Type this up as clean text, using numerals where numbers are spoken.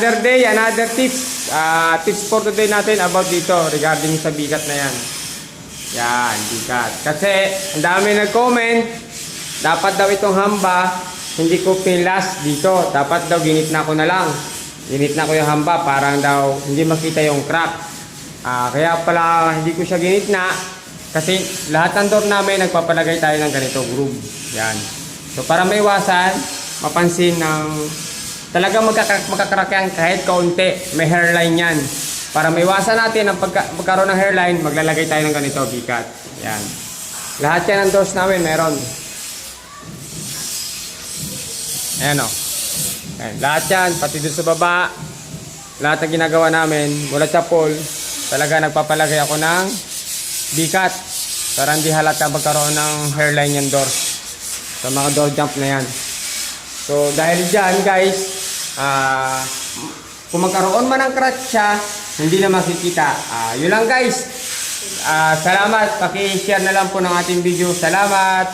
Another tips. Tips for today natin about dito regarding sa bigat na yan. Yan, bigat. Kasi ang dami nag-comment, dapat daw itong hamba, hindi ko pilas dito. Dapat daw ginitna ko na lang. Ginitna ko yung hamba, parang daw hindi makita yung crack. Kaya pala hindi ko siya ginitna. Kasi lahat ng door namin, nagpapalagay tayo ng ganito groove. Yan. So para maiwasan, mapansin ng talagang magkakrak yan kahit kaunti. May hairline yan. Para maiwasan natin ang pagkaroon ng hairline, maglalagay tayo ng ganito, bigat. Yan. Lahat yan ng doors namin meron. Ayan o. Ayan. Lahat yan, pati doon sa baba. Lahat ng ginagawa namin, mula sa pole, talaga nagpapalagay ako ng bigat. Para hindi halata magkaroon ng hairline yung doors. Sa mga door jump na yan. So dahil dyan guys, kung magkaroon man ng crack siya, hindi na makikita. Yun lang guys. Salamat. Paki-share na lang po ng ating video. Salamat.